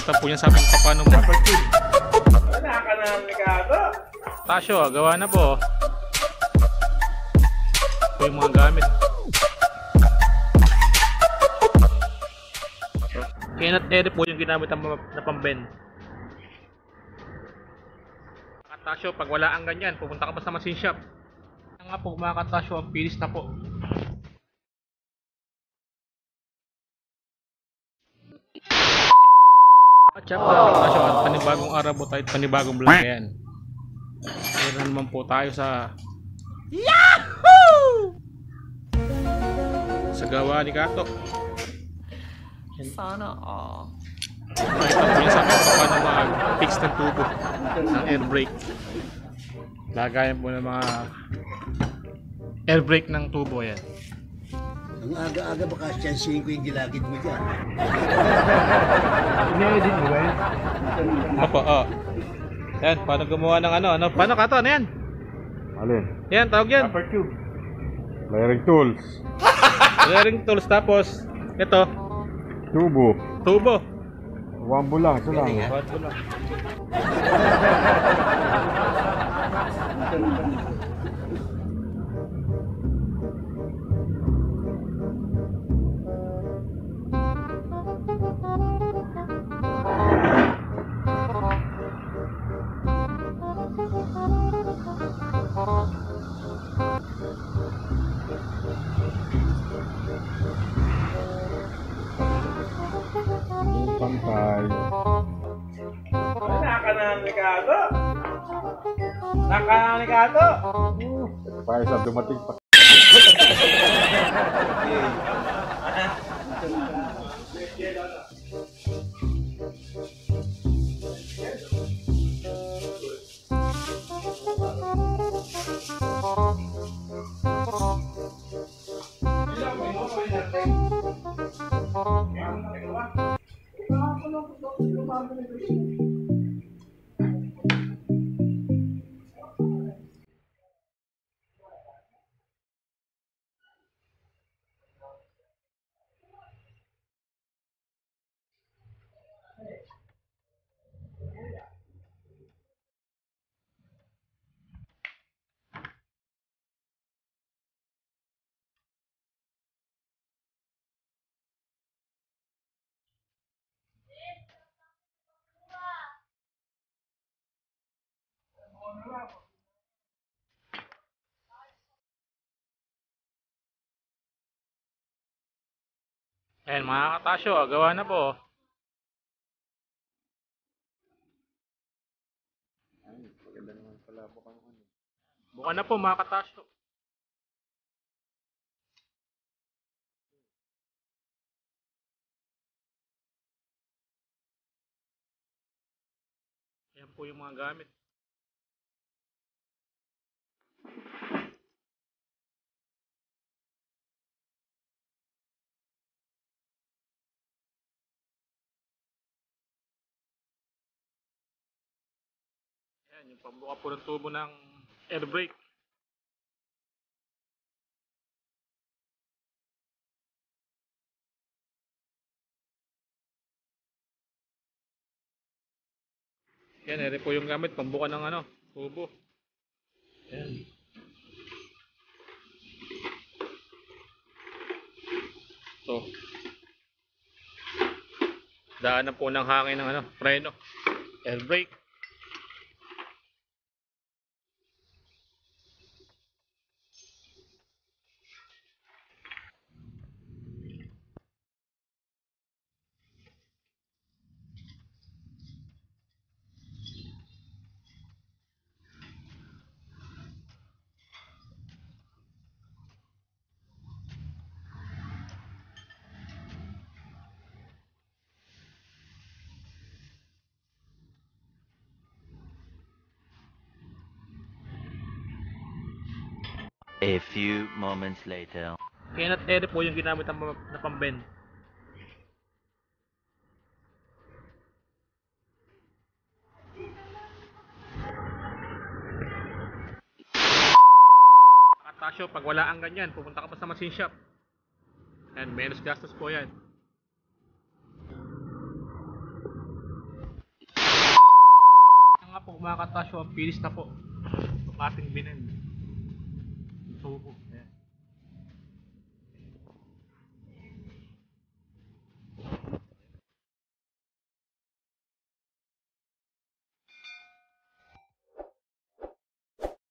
nakalimutan po niya sa akin paano mag-tube. Wala ka na ng Ricardo. Tasyo, gawa na po. Ito yung mga gamit. Cannot edit po yung ginamit na pang-bend. Mga Tasyo, pag wala ang ganyan, pupunta ka pa sa machine shop. Kaya nga po mga Tasyo, ang pilis na po. At syempre mga Tasyo, at panibagong araw po tayo, panibagong vlog yan. Meron naman po tayo sa Yahoo! Sa gawa ni Kato. Sana all. Pakita po niya sa akin kung paano mag-fix ng tubo ng air brake. Lagayan po ng mga air brake ng tubo yan. Ang aga-aga baka siyansihin ko yung gilagid mo dyan. Ine-edit mo ba yun? Opo, yan, paano gumawa ng ano? Paano Kato? Ano yan? Alin? Yan, tawag yan. Upper tube. Layering tools. Layering tools, tapos ito, Tubo. tubo. Wambo lang, isa lang. Bato lang. Pantay. Wala ka na ng Ricardo. Wala ka na ng Ricardo. Paisa sa dumating pa. Ayan mga Katasyo, gawa na po. Buka na po mga Katasyo. Ayan po yung mga gamit. Ayan, yung pambuka po ng tubo ng air brake. Yan, ere po yung gamit, pambuka ng tubo. Ayan. So, daanan po ng hangin ng preno, air brake. A few moments later. Cannot edit po yung ginamit na pang-bend. Tasyo, pag wala ang ganyan, pupunta ka pa sa machine shop. Yan, menos gastos po yan. mga katasyo, ang pilis na po. Ang ating binen. Tubo.